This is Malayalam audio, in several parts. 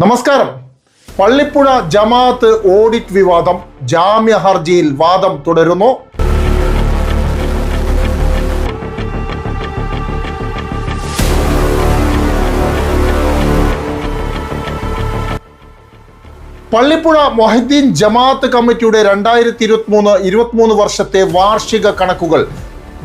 നമസ്കാരം. പള്ളിപ്പുഴ ജമാഅത്ത് ഓഡിറ്റ് വിവാദം, ജാമ്യ ഹർജിയിൽ വാദം തുടരുന്നു. പള്ളിപ്പുഴ മൊഹീദ്ദീൻ ജമാഅത്ത് കമ്മിറ്റിയുടെ 2023 വർഷത്തെ വാർഷിക കണക്കുകൾ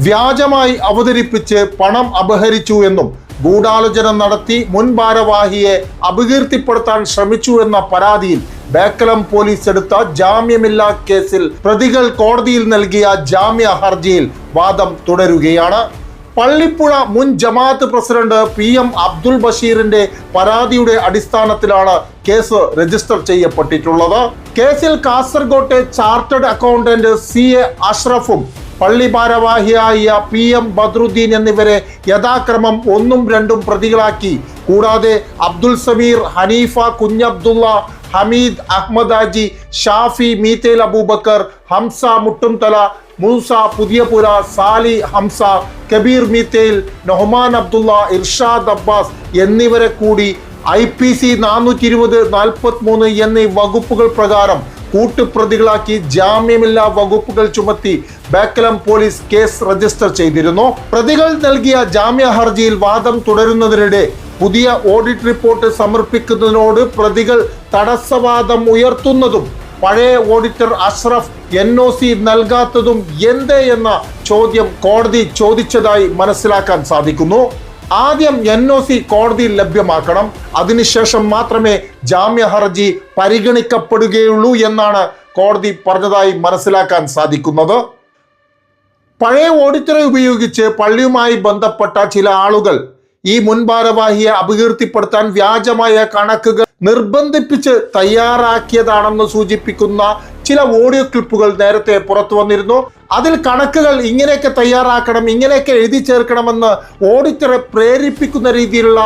വ്യാജമായി അവതരിപ്പിച്ച് പണം അപഹരിച്ചു എന്നും ഗൂഢാലോചന നടത്തി മുൻ ഭാരവാഹിയെ അപകീർത്തിപ്പെടുത്താൻ ശ്രമിച്ചു എന്ന പരാതിയിൽ ബേക്കലം പോലീസ് എടുത്ത ജാമ്യമില്ലാ കേസിൽ പ്രതികൾ കോടതിയിൽ നൽകിയ ജാമ്യ ഹർജിയിൽ വാദം തുടരുകയാണ്. പള്ളിപ്പുഴ മുൻ ജമാഅത്ത് പ്രസിഡന്റ് PM അബ്ദുൽ ബഷീറിന്റെ പരാതിയുടെ അടിസ്ഥാനത്തിലാണ് കേസ് രജിസ്റ്റർ ചെയ്യപ്പെട്ടിട്ടുള്ളത്. കേസിൽ കാസർഗോട്ടെ ചാർട്ടേഡ് അക്കൗണ്ടന്റ് CA അഷ്റഫും പള്ളി ഭാരവാഹിയായ PM ബദ്രുദ്ദീൻ എന്നിവരെ യഥാക്രമം 1ഉം 2ഉം പ്രതികളാക്കി. കൂടാതെ അബ്ദുൽ സമീർ, ഹനീഫ കുഞ്ഞബ്ദുള്ള, ഹമീദ് അഹമ്മദ് ഹാജി, ഷാഫി മീത്തേൽ അബൂബക്കർ, ഹംസ മുട്ടുംതല, മൂസ പുതിയപുര, സാലി ഹംസ, കബീർ മീത്തേൽ, നൊഹ്മാൻ അബ്ദുള്ള, ഇർഷാദ് അബ്ബാസ് എന്നിവരെ കൂടി IPC 420-43 എന്നീ വകുപ്പുകൾ പ്രകാരം കൂട്ടുപ്രതികളാക്കി ജാമ്യമില്ലാ വകുപ്പുകൾ ചുമത്തി ബേക്കലം പോലീസ് കേസ് രജിസ്റ്റർ ചെയ്തിരുന്നു. പ്രതികൾ നൽകിയ ജാമ്യ ഹർജിയിൽ വാദം തുടരുന്നതിനിടെ പുതിയ ഓഡിറ്റ് റിപ്പോർട്ട് സമർപ്പിക്കുന്നതിനോട് പ്രതികൾ തടസ്സവാദം ഉയർത്തുന്നതും പഴയ ഓഡിറ്റർ അഷ്റഫ് NOC നൽകാത്തതും എന്തേ എന്ന ചോദ്യം കോടതി ചോദിച്ചതായി മനസ്സിലാക്കാൻ സാധിക്കുന്നു. ആദ്യം NOC കോടതിയിൽ ലഭ്യമാക്കണം, അതിനുശേഷം മാത്രമേ ജാമ്യ ഹർജി പരിഗണിക്കപ്പെടുകയുള്ളൂ എന്നാണ് കോടതി പറഞ്ഞതായി മനസ്സിലാക്കാൻ സാധിക്കുന്നത്. പഴയ ഓഡിറ്ററെ ഉപയോഗിച്ച് പള്ളിയുമായി ബന്ധപ്പെട്ട ചില ആളുകൾ ഈ മുൻ ഭാരവാഹിയെ അപകീർത്തിപ്പെടുത്താൻ വ്യാജമായ കണക്കുകൾ നിർബന്ധിപ്പിച്ച് തയ്യാറാക്കിയതാണെന്ന് സൂചിപ്പിക്കുന്ന ചില ഓഡിയോ ക്ലിപ്പുകൾ നേരത്തെ പുറത്തു വന്നിരുന്നു. അതിൽ കണക്കുകൾ ഇങ്ങനെയൊക്കെ തയ്യാറാക്കണം, ഇങ്ങനെയൊക്കെ എഴുതി ചേർക്കണമെന്ന് ഓഡിറ്ററെ പ്രേരിപ്പിക്കുന്ന രീതിയിലുള്ള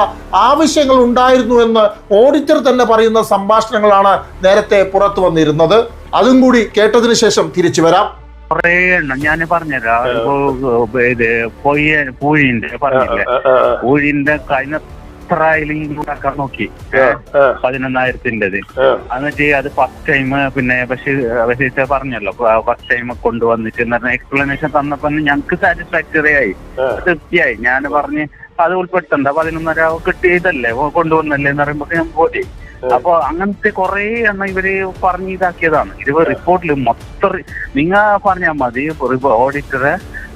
ആവശ്യങ്ങൾ ഉണ്ടായിരുന്നു എന്ന് ഓഡിറ്റർ തന്നെ പറയുന്ന സംഭാഷണങ്ങളാണ് നേരത്തെ പുറത്തു വന്നിരുന്നത്. അതും കൂടി കേട്ടതിന് ശേഷം തിരിച്ചു വരാം. കുറേ എണ്ണം ഞാൻ പറഞ്ഞുതരാം. ഇത് പൂഴിന്റെ പറഞ്ഞില്ലേ, പൂഴിന്റെ കഴിഞ്ഞ ഉണ്ടാക്കാൻ നോക്കി 11,000-ൻ്റെത്. എന്നിട്ട് അത് ഫസ്റ്റ് ടൈം പിന്നെ ബഷീർ പറഞ്ഞല്ലോ, ഫസ്റ്റ് ടൈം കൊണ്ടുവന്നിട്ട് എക്സ്പ്ലനേഷൻ തന്നപ്പോ ഞങ്ങക്ക് സാറ്റിസ്ഫാക്ടറി ആയി, തൃപ്തിയായി. ഞാൻ പറഞ്ഞ് അത് ഉൾപ്പെടുത്തണ്ട, 11,500 കിട്ടിയതല്ലേ കൊണ്ടുവന്നല്ലേ എന്ന് പറയുമ്പോ ഞാൻ പോയി. അപ്പൊ അങ്ങനത്തെ കുറെ എണ്ണം ഇവര് പറഞ്ഞ് ഇതാക്കിയതാണ്. ഇത് റിപ്പോർട്ടിൽ മൊത്തം നിങ്ങ പറഞ്ഞാൽ മതി, ഓഡിറ്ററെ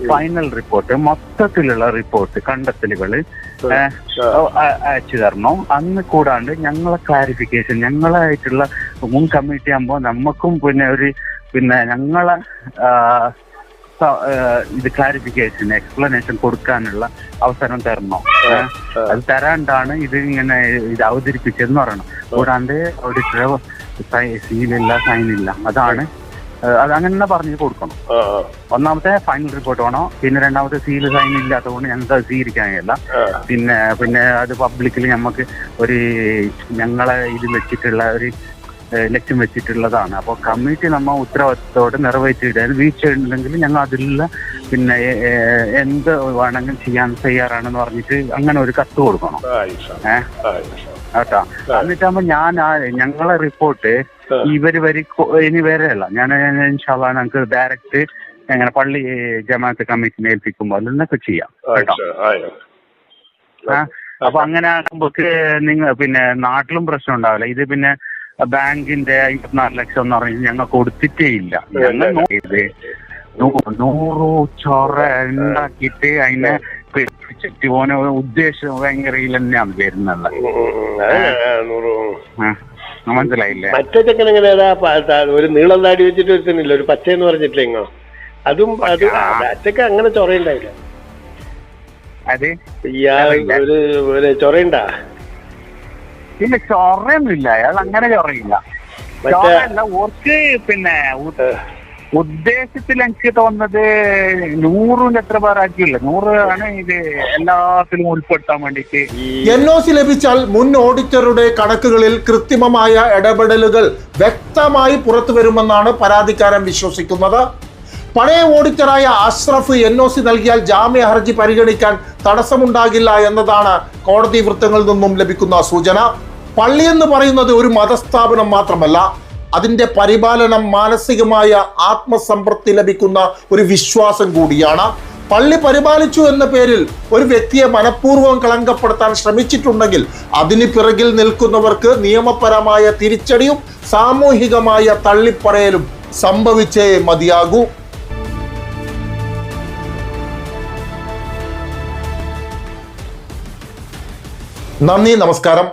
ഫൈനൽ റിപ്പോർട്ട്, മൊത്തത്തിലുള്ള റിപ്പോർട്ട് കണ്ടെത്തലുകള് അയച്ചു തരണം. അന്ന് കൂടാണ്ട് ഞങ്ങളെ ക്ലാരിഫിക്കേഷൻ, ഞങ്ങളായിട്ടുള്ള മുൻ കമ്മിറ്റി ആകുമ്പോൾ നമുക്കും പിന്നെ ഞങ്ങളെ ഇത് ക്ലാരിഫിക്കേഷൻ, എക്സ്പ്ലനേഷൻ കൊടുക്കാനുള്ള അവസരം തരണം. അത് തരാണ്ടാണ് ഇത് ഇങ്ങനെ ഇത് അവതരിപ്പിച്ചതെന്ന് പറയണം. കൂടാണ്ട് ഓഡിറ്റർ സീലില്ല, സൈനില്ല, അതാണ് അതങ്ങനെ പറഞ്ഞു കൊടുക്കണം. ഒന്നാമത്തെ ഫൈനൽ റിപ്പോർട്ട് വേണം, പിന്നെ രണ്ടാമത്തെ സീല് സൈൻ ഇല്ലാത്തതുകൊണ്ട് ഞങ്ങൾക്ക് അത് സ്വീകരിക്കാൻ കഴിയില്ല. പിന്നെ അത് പബ്ലിക്കിൽ നമുക്ക് ഞങ്ങളെ ഇത് വെച്ചിട്ടുള്ള ഒരു ലക്ഷ്യം വെച്ചിട്ടുള്ളതാണ്. അപ്പോൾ കമ്മിറ്റി നമ്മ ഉത്തരവാദിത്തത്തോടെ നിറവേറ്റിയിടാൻ വീഴ്ച ഉണ്ടെങ്കിൽ ഞങ്ങൾ അതിലുള്ള പിന്നെ എന്ത് വേണമെങ്കിലും ചെയ്യാൻ തയ്യാറാണെന്ന് പറഞ്ഞിട്ട് അങ്ങനെ ഒരു കത്ത് കൊടുക്കണം. കേട്ടോ. എന്നിട്ടാകുമ്പോ ഞങ്ങളെ റിപ്പോർട്ട് ഇവര് ഇനി വരെയല്ല, ഞാൻ ഇൻഷാല്ലാ ഞങ്ങൾക്ക് ഡയറക്റ്റ് എങ്ങനെ പള്ളി ജമാഅത്ത് കമ്മിറ്റിനെ ഏൽപ്പിക്കുമ്പോൾ അതിനൊക്കെ ചെയ്യാം കേട്ടോ. അപ്പൊ അങ്ങനെ ആകുമ്പോ പിന്നെ നാട്ടിലും പ്രശ്നം ഉണ്ടാവില്ല. ഇത് പിന്നെ ബാങ്കിന്റെ 24 ലക്ഷം എന്ന് പറഞ്ഞാൽ ഞങ്ങൾ കൊടുത്തിട്ടേ ഇല്ല. ഞങ്ങൾ 100 ചൊറ ഉണ്ടാക്കിയിട്ട് അതിനെ പോന ഉദ്ദേശം ഭയങ്കര തന്നെയാണ് വരുന്നത്. മനസ്സിലായില്ലേ? മറ്റേ ചെക്കൻ എങ്ങനെയാ ഒരു നീളം താടി വെച്ചിട്ട് വരുത്തുന്നില്ല, ഒരു പച്ചയെന്ന് പറഞ്ഞിട്ടില്ലെങ്ങോ, അതും അച്ചക്ക അങ്ങനെ ചൊറയുണ്ടായില്ല. അത് ഒരു ചൊറയുണ്ടാ? ഇല്ല, ചൊറയൊന്നുമില്ല, അയാൾ അങ്ങനെ ചൊറയില്ല. ചൊറയല്ല, ഓർക്ക് പിന്നെ ഉദ്ദേശത്തിൽ എനിക്ക് തോന്നുന്നത് 100 എത്ര പേരാക്കിയില്ല, 100 ആണ് ഇത് എല്ലാത്തിലും ഉൾപ്പെടുത്താൻ വേണ്ടിട്ട്. NOC ലഭിച്ചാൽ മുൻ ഓഡിറ്ററുടെ കണക്കുകളിൽ കൃത്രിമമായ ഇടപെടലുകൾ വ്യക്തമായി പുറത്തു വരുമെന്നാണ് പരാതിക്കാരൻ വിശ്വസിക്കുന്നത്. പഴയ ഓഡിറ്ററായ അഷ്റഫ് NOC നൽകിയാൽ ജാമ്യ ഹർജി പരിഗണിക്കാൻ തടസ്സമുണ്ടാകില്ല എന്നതാണ് കോടതി വൃത്തങ്ങളിൽ നിന്നും ലഭിക്കുന്ന സൂചന. പള്ളി എന്ന് പറയുന്നത് ഒരു മതസ്ഥാപനം മാത്രമല്ല, അതിൻ്റെ പരിപാലനം മാനസികമായ ആത്മസംതൃപ്തി ലഭിക്കുന്ന ഒരു വിശ്വാസം കൂടിയാണ്. പള്ളി പരിപാലിച്ചു എന്ന പേരിൽ ഒരു വ്യക്തിയെ മനഃപൂർവ്വം കളങ്കപ്പെടുത്താൻ ശ്രമിച്ചിട്ടുണ്ടെങ്കിൽ അതിന് പിറകിൽ നിൽക്കുന്നവർക്ക് നിയമപരമായ തിരിച്ചടിയും സാമൂഹികമായ തള്ളിപ്പറയലും സംഭവിച്ചേ മതിയാകൂ. നന്ദി, നമസ്കാരം.